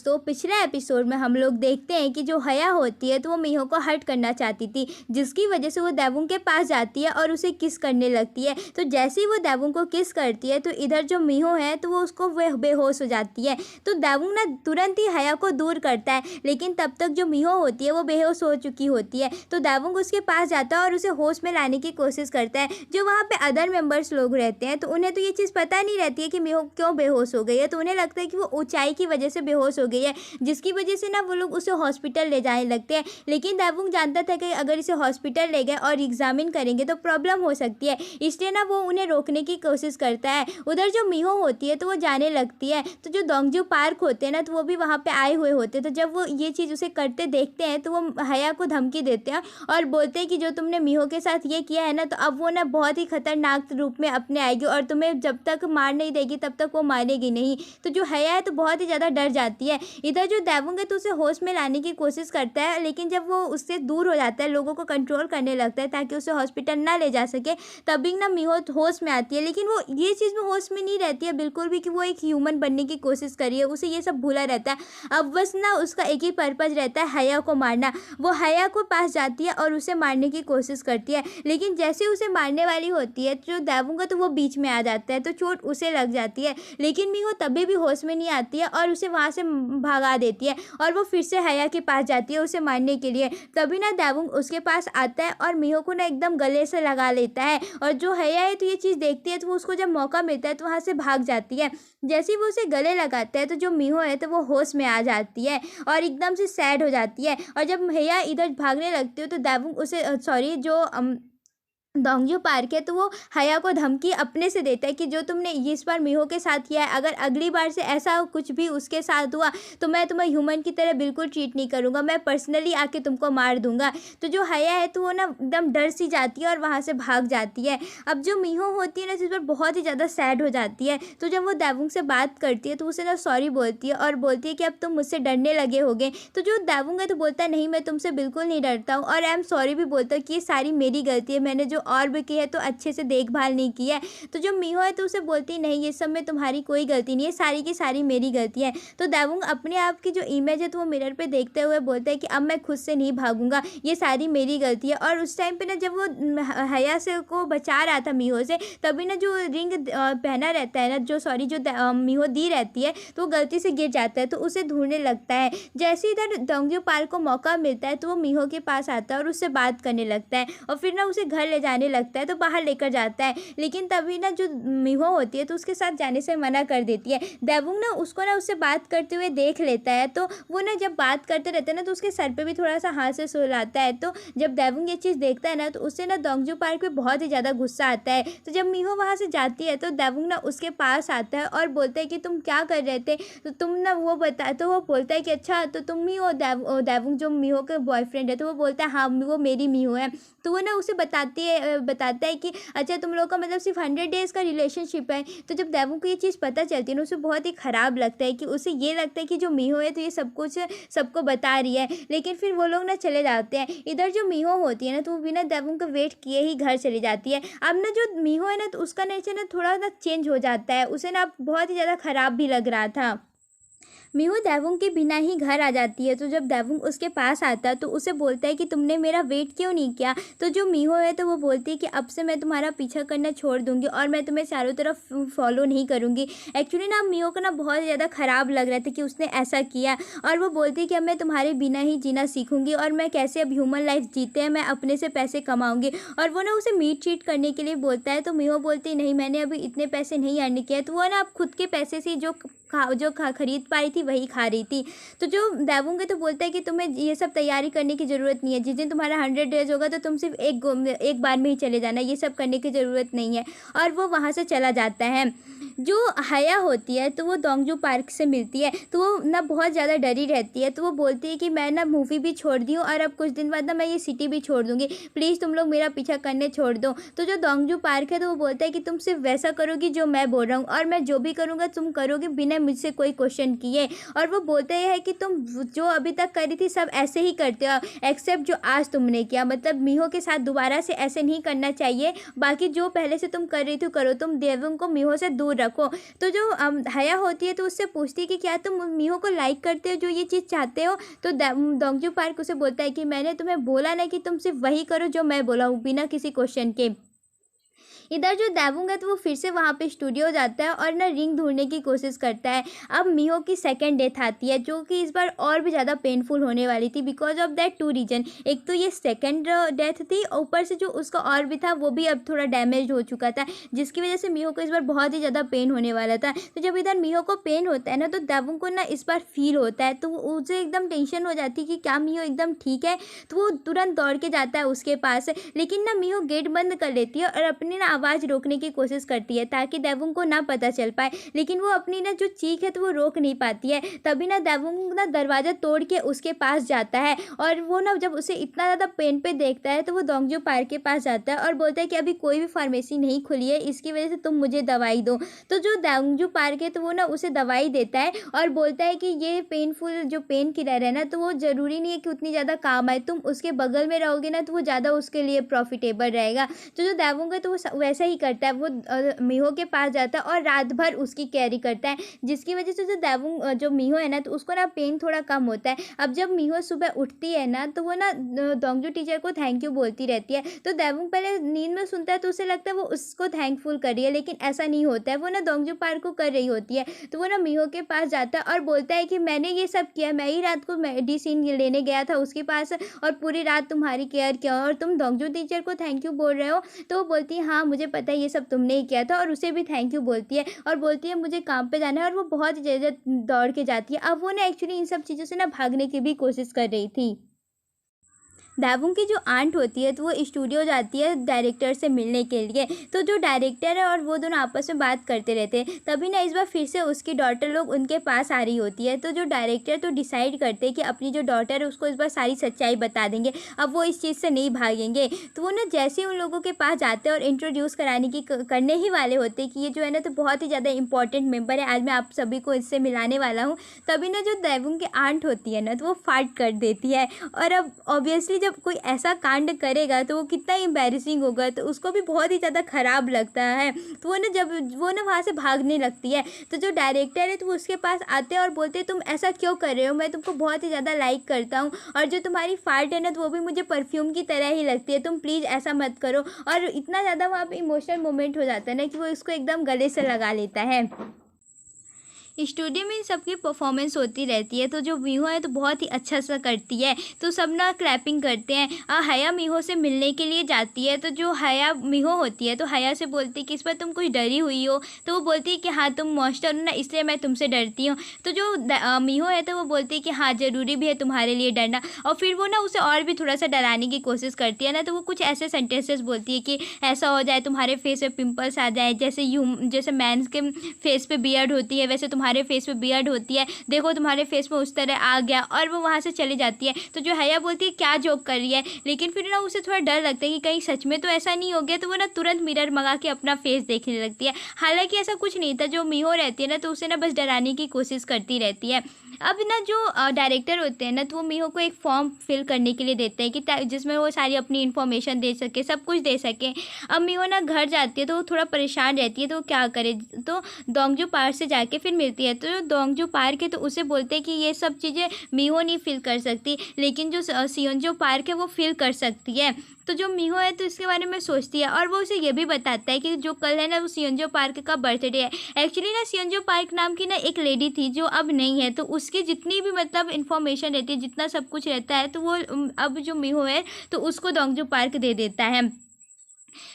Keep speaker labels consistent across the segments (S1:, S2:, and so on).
S1: दोस्तों, पिछले एपिसोड में हम लोग देखते हैं कि जो हया होती है तो वो मिहो को हर्ट करना चाहती थी, जिसकी वजह से वो देवुंग के पास जाती है और उसे किस करने लगती है। तो जैसे ही वो देवुंग को किस करती है तो इधर जो मिहो है तो वो उसको बेहोश हो जाती है। तो देवुंग ना तुरंत ही हया को दूर करता है, लेकिन तब तक जो मिहो होती है वो बेहोश हो चुकी होती है। तो देवुंग उसके पास जाता है और उसे होश में लाने की कोशिश करता है। जो वहाँ पे अदर मेंबर्स लोग रहते हैं तो उन्हें तो ये चीज़ पता नहीं रहती है कि मिहो क्यों बेहोश हो गई है। तो उन्हें लगता है कि वो ऊंचाई की वजह से बेहोश हो गई है, जिसकी वजह से ना वो लोग उसे हॉस्पिटल ले जाने लगते हैं। लेकिन देवुंग जानता था कि अगर इसे हॉस्पिटल ले गए और एग्जामिन करेंगे तो प्रॉब्लम हो सकती है, इसलिए ना वो उन्हें रोकने की कोशिश करता है। उधर जो मिहो होती है तो वो जाने लगती है। तो जो दोंगजू पार्क होते हैं ना तो वो भी वहाँ पे आए हुए होते हैं। तो जब वो ये चीज़ उसे करते देखते हैं तो वो हया को धमकी देते हैं और बोलते हैं कि जो तुमने मिहो के साथ ये किया है ना तो अब वो ना बहुत ही खतरनाक रूप में अपने आएगी और तुम्हें जब तक मार नहीं देगी तब तक वो मारेगी नहीं। तो जो हया है तो बहुत ही ज़्यादा डर जाती है। इधर जो देवुंग है तो उसे होश में लाने की कोशिश करता है, लेकिन जब वो उससे दूर हो जाता है, लोगों को कंट्रोल करने लगता है ताकि उसे हॉस्पिटल ना ले जा सके, तभी ना मिहो होश में आती है। लेकिन वो ये चीज़ में होश में नहीं रहती है बिल्कुल भी कि वो एक ह्यूमन बनने की कोशिश करी है, उसे ये सब भूला रहता है। अब बस ना उसका एक ही पर्पज़ रहता है, हया को मारना। वो हया को पास जाती है और उसे मारने की कोशिश करती है, लेकिन जैसे उसे मारने वाली होती है जो देवुंग है तो वो बीच में आ जाता है, तो चोट उसे लग जाती है। लेकिन मिहो तभी भी होश में नहीं आती है और उसे वहाँ से भगा देती है और वो फिर से हया के पास जाती है उसे मारने के लिए। तभी ना देवुंग उसके पास आता है और मिहो को ना एकदम गले से लगा लेता है। और जो हया है तो ये चीज़ देखती है तो वो उसको जब मौका मिलता है तो वहाँ से भाग जाती है। जैसे ही वो उसे गले लगाता है तो जो मिहो है तो वो होश में आ जाती है और एकदम से सैड हो जाती है। और जब हया इधर भागने लगती है तो देवुंग उसे जो दोंगजू पार्क है तो वो हया को धमकी अपने से देता है कि जो तुमने इस बार मिहो के साथ किया है, अगर अगली बार से ऐसा कुछ भी उसके साथ हुआ तो मैं तुम्हें ह्यूमन की तरह बिल्कुल ट्रीट नहीं करूँगा, मैं पर्सनली आके तुमको मार दूंगा। तो जो हया है तो वो ना एकदम डर सी जाती है और वहाँ से भाग जाती है। अब जो मिहो होती है ना इस पर बहुत ही ज़्यादा सैड हो जाती है। तो जब वो देवुंग से बात करती है तो उसे ना सॉरी बोलती है और बोलती है कि अब तुम मुझसे डरने लगे होगे। तो जो देवुंग है तो बोलता है नहीं, मैं तुमसे बिल्कुल नहीं डरता हूँ और आई एम सॉरी भी बोलता है कि ये सारी मेरी गलती है, मैंने जो और भी की है तो अच्छे से देखभाल नहीं की है। तो जो मिहो है तो उसे बोलती नहीं, ये सब में तुम्हारी कोई गलती नहीं है, सारी की सारी मेरी गलती है। तो देवुंग अपने आप की जो इमेज है तो वो मिरर पे देखते हुए बोलता है कि अब मैं खुद से नहीं भागूंगा, ये सारी मेरी गलती है। और उस टाइम पे ना जब वो हया से को बचा रहा था मिहो से, तभी ना जो रिंग पहना रहता है ना जो मिहो दी रहती है तो वो गलती से गिर जाता है, तो उसे ढूंढने लगता है। जैसे इधर दोंगजू पार्क को मौका मिलता है तो वो मिहो के पास आता है और उससे बात करने लगता है और फिर ना उसे घर ले जाने लगता है तो बाहर लेकर जाता है। लेकिन तभी ना जो मिहो होती है तो उसके साथ जाने से मना कर देती है। देवुंग ना उसको ना उससे बात करते हुए देख लेता है, तो वो ना जब बात करते रहते हैं ना तो उसके सर पे भी थोड़ा सा हाथ से सुलाता है। तो जब देवुंग ये चीज़ देखता है ना तो उससे ना दोंगजू पार्क पे बहुत ही ज़्यादा गुस्सा आता है। तो जब मिहो वहाँ से जाती है तो देवुंग ना उसके पास आता है और बोलता है कि तुम क्या कर रहे थे, तो तुम ना वो बोलता है कि अच्छा तो तुम ही हो देवुंग जो मिहो के बॉयफ्रेंड है। तो वो बोलता है हाँ वो मेरी मिहो है। तो वो ना उसे बताता है कि अच्छा तुम लोगों का मतलब सिर्फ 100 डेज़ का रिलेशनशिप है। तो जब देवुंग को ये चीज़ पता चलती है ना उसे बहुत ही ख़राब लगता है कि उसे ये लगता है कि जो मिहो है तो ये सब कुछ सबको बता रही है। लेकिन फिर वो लोग ना चले जाते हैं। इधर जो मिहो होती है ना तो वो बिना देवुंग का वेट किए ही घर चली जाती है। अब ना जो मिहो है ना तो उसका नेचर ना थोड़ा सा चेंज हो जाता है, उसे ना बहुत ही ज़्यादा ख़राब भी लग रहा था। मिहो देवुंग के बिना ही घर आ जाती है। तो जब देवुंग उसके पास आता है तो उसे बोलता है कि तुमने मेरा वेट क्यों नहीं किया। तो जो मिहो है तो वो बोलती है कि अब से मैं तुम्हारा पीछा करना छोड़ दूंगी और मैं तुम्हें चारों तरफ फॉलो नहीं करूंगी। एक्चुअली ना मिहो को ना बहुत ज़्यादा ख़राब लग रहा था कि उसने ऐसा किया और वो बोलती है कि अब मैं तुम्हारे बिना ही जीना सीखूंगी और मैं कैसे अब ह्यूमन लाइफ जीते हैं, मैं अपने से पैसे कमाऊंगी। और वो ना उसे मीट चीट करने के लिए बोलता है। तो मिहो बोलती नहीं, मैंने अभी इतने पैसे नहीं अर्न किए। तो वो ना अब खुद के पैसे से जो खरीद पाई थी वही खा रही थी। तो जो देवुंग है तो बोलता है कि तुम्हें ये सब तैयारी करने की ज़रूरत नहीं है, जिस दिन तुम्हारा 100 डेज होगा तो तुम सिर्फ एक बार में ही चले जाना, ये सब करने की ज़रूरत नहीं है। और वो वहाँ से चला जाता है। जो हया होती है तो वो दोंगजू पार्क से मिलती है तो वो ना बहुत ज़्यादा डरी रहती है। तो वो बोलती है कि मैं ना मूवी भी छोड़ दी हूँ और अब कुछ दिन बाद ना मैं ये सिटी भी छोड़ दूँगी, प्लीज़ तुम लोग मेरा पीछा करने छोड़ दो। तो जो दोंगजू पार्क है तो वो बोलता है कि तुम सिर्फ वैसा करोगी जो मैं बोल रहा हूँ और मैं जो भी करूँगा तुम करोगे बिना मुझसे कोई क्वेश्चन किए। और वो बोलता है कि तुम जो अभी तक करी थी सब ऐसे ही करते हो एक्सेप्ट जो आज तुमने किया, मतलब मिहो के साथ दोबारा से ऐसे नहीं करना चाहिए, बाकी जो पहले से तुम कर रही थी करो, तुम देवुंग को मिहो से दूर रखो। तो जो हया होती है तो उससे पूछती है कि क्या तुम मीहो को लाइक करते हो जो ये चीज़ चाहते हो? तो दोंगजू पार्क उसे बोलता है कि मैंने तुम्हें बोला ना कि तुम सिर्फ वही करो जो मैं बोला हूँ, बिना किसी क्वेश्चन के। इधर जो दावुंग है तो वो फिर से वहाँ पे स्टूडियो जाता है और ना रिंग ढूंढने की कोशिश करता है। अब मीहो की सेकंड डेथ आती है जो कि इस बार और भी ज़्यादा पेनफुल होने वाली थी because of that two reason. एक तो ये सेकंड डेथ थी, ऊपर से जो उसका और भी था वो भी अब थोड़ा डैमेज हो चुका था, जिसकी वजह से मीहो को इस बार बहुत ही ज़्यादा पेन होने वाला था। तो जब इधर मीहो को पेन होता है ना तो दावुंग को ना इस बार फील होता है, तो उसे एकदम टेंशन हो जाती है कि क्या मीहो एकदम ठीक है। तो वो तुरंत दौड़ के जाता है उसके पास, लेकिन ना मीहो गेट बंद कर लेती है और अपनी ना आवाज़ रोकने की कोशिश करती है ताकि दावुंग को ना पता चल पाए, लेकिन वो अपनी ना जो चीख है तो वो रोक नहीं पाती है। तभी ना दावुंग ना दरवाज़ा तोड़ के उसके पास जाता है और वो ना जब उसे इतना ज़्यादा पेन पे देखता है तो वो दोंगजू पार्क के पास जाता है और बोलता है कि अभी कोई भी फार्मेसी नहीं खुली है, इसकी वजह से तुम मुझे दवाई दो। तो जो दोंगजू पार्क है तो वो ना उसे दवाई देता है और बोलता है कि ये पेनफुल जो पेन किलर है ना तो वो ज़रूरी नहीं है कि उतनी ज़्यादा काम आए, तुम उसके बगल में रहोगे ना तो वो ज़्यादा उसके लिए प्रॉफिटेबल रहेगा। तो जो दावुंग है तो वो वैसा ही करता है, वो मीहो के पास जाता है और रात भर उसकी कैरी करता है, जिसकी वजह से जो दावुंग जो मीहो है ना तो उसको ना पेन थोड़ा कम होता है। अब जब मीहो सुबह उठती है ना तो वो ना दोंगजू टीचर को थैंक यू बोलती रहती है। तो दावुंग पहले नींद में सुनता है तो उसे लगता है वो उसको थैंकफुल कर रही है, लेकिन ऐसा नहीं होता है, वो ना दोंगजू पार्क को कर रही होती है। तो वो ना मीहो के पास जाता है और बोलता है कि मैंने ये सब किया, मैं ही रात को मेडिसिन लेने गया था उसके पास और पूरी रात तुम्हारी केयर किया और तुम दोंगजू टीचर को थैंक यू बोल रहे हो। तो वो बोलती है हाँ मुझे पता है ये सब तुमने ही किया था, और उसे भी थैंक यू बोलती है और बोलती है मुझे काम पे जाना है, और वो बहुत ही ज़्यादा दौड़ के जाती है। अब वो ना एक्चुअली इन सब चीज़ों से ना भागने की भी कोशिश कर रही थी। दावुंग की जो आंट होती है तो वो स्टूडियो जाती है डायरेक्टर से मिलने के लिए। तो जो डायरेक्टर है और वो दोनों आपस में बात करते रहते हैं, तभी ना इस बार फिर से उसकी डॉटर लोग उनके पास आ रही होती है। तो जो डायरेक्टर तो डिसाइड करते हैं कि अपनी जो डॉटर है उसको इस बार सारी सच्चाई बता देंगे, अब वो इस चीज़ से नहीं भागेंगे। तो वो ना जैसे ही उन लोगों के पास जाते हैं और इंट्रोड्यूस कराने की करने ही वाले होते हैं कि ये जो है ना तो बहुत ही ज़्यादा इंपॉर्टेंट मेम्बर है, आज मैं आप सभी को इससे मिलाने वाला हूँ, तभी ना जो दावुंग की आंट होती है ना तो वो फाट कर देती है। और अब ऑब्वियसली जब कोई ऐसा कांड करेगा तो वो कितना एम्बैरेसिंग होगा, तो उसको भी बहुत ही ज़्यादा ख़राब लगता है। तो वो ना जब वो ना वहाँ से भागने लगती है तो जो डायरेक्टर है तो वो उसके पास आते हैं और बोलते हैं तुम ऐसा क्यों कर रहे हो, मैं तुमको बहुत ही ज़्यादा लाइक करता हूँ और जो तुम्हारी फार्ट है ना तो वो भी मुझे परफ्यूम की तरह ही लगती है, तुम प्लीज़ ऐसा मत करो। और इतना ज़्यादा वहाँ पे इमोशनल मोमेंट हो जाता है ना कि वो इसको एकदम गले से लगा लेता है। स्टूडियो में इन सबकी परफॉर्मेंस होती रहती है, तो जो मीहो है तो बहुत ही अच्छा सा करती है, तो सब ना क्लैपिंग करते हैं। हया मीहो से मिलने के लिए जाती है, तो जो हया मीहो होती है तो हया से बोलती है कि इस पर तुम कुछ डरी हुई हो, तो वो बोलती है कि हाँ तुम मॉन्स्टर हो ना इसलिए मैं तुमसे डरती हूँ। तो जो मीहो है तो वो बोलती है कि हाँ ज़रूरी भी है तुम्हारे लिए डरना, और फिर वो ना उसे और भी थोड़ा सा डराने की कोशिश करती है ना, तो वो कुछ ऐसे सेंटेंसेस बोलती है कि ऐसा हो जाए तुम्हारे फेस पे पिंपल्स आ जाए, जैसे मैंस के फेस पे बियर्ड होती है वैसे तुम्हारे फेस पे बियर्ड होती है, देखो तुम्हारे फेस में उस तरह आ गया, और वो वहाँ से चली जाती है। तो जो हया बोलती है क्या जोक कर रही है, लेकिन फिर ना उसे थोड़ा डर लगता है कि कहीं सच में तो ऐसा नहीं हो गया, तो वो ना तुरंत मिरर मंगा के अपना फेस देखने लगती है। हालांकि ऐसा कुछ नहीं था, जो मीहो रहती है ना तो उसे ना बस डराने की कोशिश करती रहती है। अब ना जो डायरेक्टर होते हैं ना तो वो मीहो को एक फॉर्म फिल करने के लिए देते हैं कि जिसमें वो सारी अपनी इन्फॉर्मेशन दे सके, सब कुछ दे सके। अब मीहो ना घर जाती है तो वो थोड़ा परेशान रहती है, तो वो क्या करे, तो दोंगजू पार्क से जाके फिर मिलती है। तो जो दोंगजू पार्क है तो उसे बोलते हैं कि ये सब चीज़ें मीहो नहीं फिल कर सकती, लेकिन जो सियोंजो पार्क है वो फिल कर सकती है। तो जो मीहो है तो इसके बारे में सोचती है, और वो उसे ये भी बताता है कि जो कल है ना वो सियोंजो पार्क का बर्थडे है। एक्चुअली ना सियोंजो पार्क नाम की ना एक लेडी थी जो अब नहीं है, तो उसकी जितनी भी मतलब इन्फॉर्मेशन रहती है, जितना सब कुछ रहता है, तो वो अब जो मीहो है तो उसको दोंगजू पार्क दे देता है।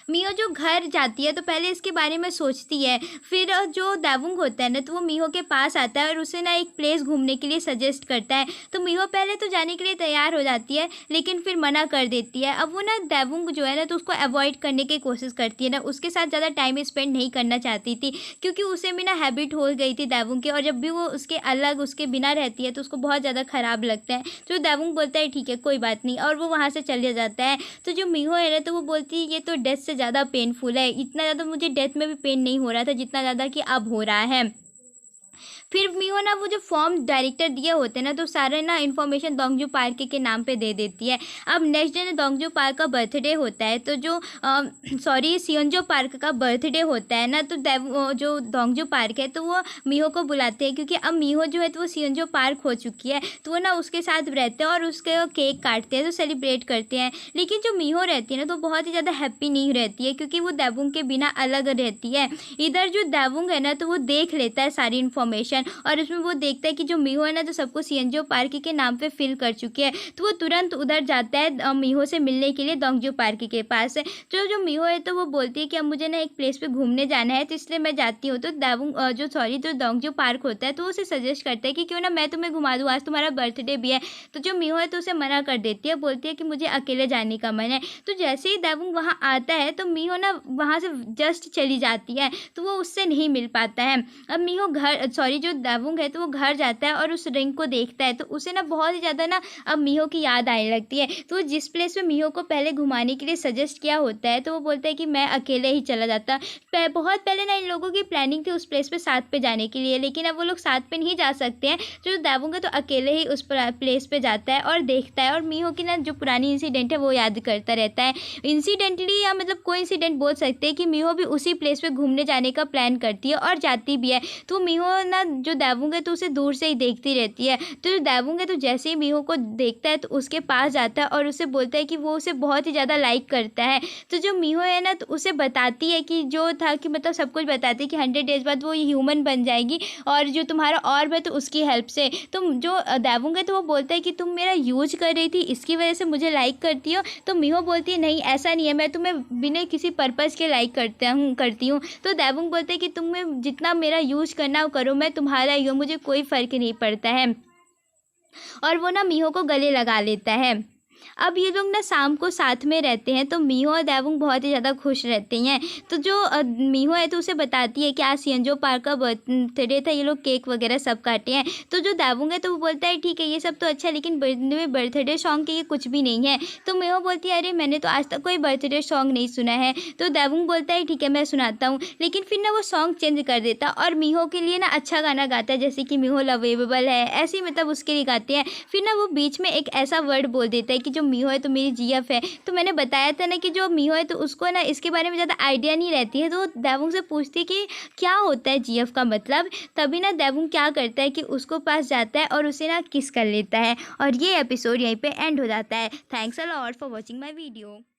S1: मीहो जो घर जाती है तो पहले इसके बारे में सोचती है, फिर जो दावुंग होता है ना तो वो मीहो के पास आता है और उसे ना एक प्लेस घूमने के लिए सजेस्ट करता है। तो मीहो पहले तो जाने के लिए तैयार हो जाती है, लेकिन फिर मना कर देती है। अब वो ना दावुंग जो है ना तो उसको अवॉइड करने की कोशिश करती है ना, उसके साथ ज़्यादा टाइम स्पेंड नहीं करना चाहती थी, क्योंकि उसे भी ना हैबिट हो गई थी दावुंग की, और जब भी वो उसके अलग उसके बिना रहती है तो उसको बहुत ज़्यादा ख़राब लगता है। तो दावुंग बोलता है ठीक है कोई बात नहीं, और वो वहाँ से चले जाता है। तो जो मीहो है ना तो वो बोलती है ये तो डेथ से ज़्यादा पेनफुल है, इतना ज़्यादा मुझे डेथ में भी पेन नहीं हो रहा था जितना ज़्यादा कि अब हो रहा है। फिर मीहो ना वो जो फॉर्म डायरेक्टर दिए होते हैं ना, तो सारे ना इन्फॉर्मेशन दोंगजू पार्क के नाम पे दे देती है। अब नेक्स्ट डे ना दोंगजू पार्क का बर्थडे होता है, तो जो सॉरी सियोंजो पार्क का बर्थडे होता है ना, तो जो दोंगजू पार्क है तो वो मीहो को बुलाते हैं, क्योंकि अब मीहो जो है तो वो सियोंजो पार्क हो चुकी है, तो वो ना उसके साथ रहते हैं और उसके केक काटते हैं, तो सेलिब्रेट करते हैं। लेकिन जो मीहो रहती है ना, तो बहुत ही ज़्यादा हैप्पी नहीं रहती है, क्योंकि वो दाबुंग के बिना अलग रहती है। इधर जो दाबुंग है ना, तो वो देख लेता है सारी इन्फॉर्मेशन, और उसमें वो देखता है कि जो मीहो है ना, तो सबको सियोंजो पार्क के नाम पे फिल कर चुकी है, तो वो तुरंत उधर जाता है मीहो से मिलने के लिए दोंगजू पार्क के पास। जो मीहो है तो वो बोलती है कि अब मुझे ना एक प्लेस पे घूमने जाना है, तो इसलिए मैं जाती हूँ। तो दाबुंग जो दोंगजू पार्क होता है, तो वो उसे सजेस्ट करता है कि क्यों ना मैं तुम्हें घुमा दूँ, आज तुम्हारा बर्थडे भी है। तो जो मीहो है तो उसे मना कर देती है, बोलती है कि मुझे अकेले जाने का मन है। तो जैसे ही दाबुंग वहाँ आता है, तो मीहो ना वहाँ से जस्ट चली जाती है, तो वो उससे नहीं मिल पाता है। अब मीहो जो दाबुंग है तो वो घर जाता है और उस रिंग को देखता है, तो उसे ना बहुत ही ज़्यादा ना अब मीहो की याद आने लगती है। तो जिस प्लेस पे मीहो को पहले घुमाने के लिए सजेस्ट किया होता है, तो वो बोलता है कि मैं अकेले ही चला जाता। बहुत पहले ना इन लोगों की प्लानिंग थी उस प्लेस पे साथ पे जाने के लिए, लेकिन अब वो लोग साथ पे नहीं जा सकते हैं। जो दाबुंग है तो अकेले ही उस प्लेस पे जाता है और देखता है, और मीहो की ना जो पुरानी इंसिडेंट है वो याद करता रहता है। इंसिडेंटली या मतलब कोई इंसिडेंट बोल सकते हैं कि मीहो भी उसी प्लेस पे घूमने जाने का प्लान करती है और जाती भी है। तो मीहो ना जो दाबुंग है तो उसे दूर से ही देखती रहती है। तो जो दाबुंग है तो जैसे ही मीहो को देखता है, तो उसके पास जाता है और उसे बोलता है कि वो उसे बहुत ही ज़्यादा लाइक करता है। तो जो मीहो है ना, तो उसे बताती है कि जो था कि मतलब सब कुछ बताती है कि 100 डेज़ बाद वो ह्यूमन बन जाएगी, और जो तुम्हारा ऑर्ब है तो उसकी हेल्प से। तो जो दाबुंग है तो वो बोलता है कि तुम मेरा यूज कर रही थी, इसकी वजह से मुझे लाइक करती हो। तो मीहो बोलती है नहीं, ऐसा नहीं है, मैं तुम्हें बिना किसी पर्पज़ के लाइक करती हूँ। तो दाबुंग बोलता है कि तुम्हें जितना मेरा यूज करना हो करो, मैं तुम्हारा ही हूँ, मुझे कोई फ़र्क नहीं पड़ता है। और वो ना मीहो को गले लगा लेता है। अब ये लोग ना शाम को साथ में रहते हैं, तो मीहो और दाबुंग बहुत ही ज़्यादा खुश रहते हैं। तो जो मीहो है तो उसे बताती है कि आज सियोंजो पार्क का बर्थडे था, ये लोग केक वगैरह सब काटे हैं। तो जो दाबुंग है तो वो बोलता है ठीक है ये सब तो अच्छा है, लेकिन बर्थडे सॉन्ग के ये कुछ भी नहीं है। तो मीहो बोलती है अरे मैंने तो आज तक कोई बर्थडे सॉन्ग नहीं सुना है। तो दाबुंग बोलता है ठीक है मैं सुनाता हूँ, लेकिन फिर ना वो सॉन्ग चेंज कर देता और मीहो के लिए ना अच्छा गाना गाता है, जैसे कि मीहो लवेबल है, ऐसे ही मतलब उसके लिए गाते हैं। फिर ना वो बीच में एक ऐसा वर्ड बोल देता है कि जो मीहो है तो मेरी जीएफ है। तो मैंने बताया था ना कि जो मीहो है तो उसको ना इसके बारे में ज़्यादा आइडिया नहीं रहती है, तो दाबुंग से पूछती है कि क्या होता है जीएफ का मतलब। तभी ना दाबुंग क्या करता है कि उसको पास जाता है और उसे ना किस कर लेता है, और ये एपिसोड यहीं पे एंड हो जाता है। Thanks a lot for watching my video.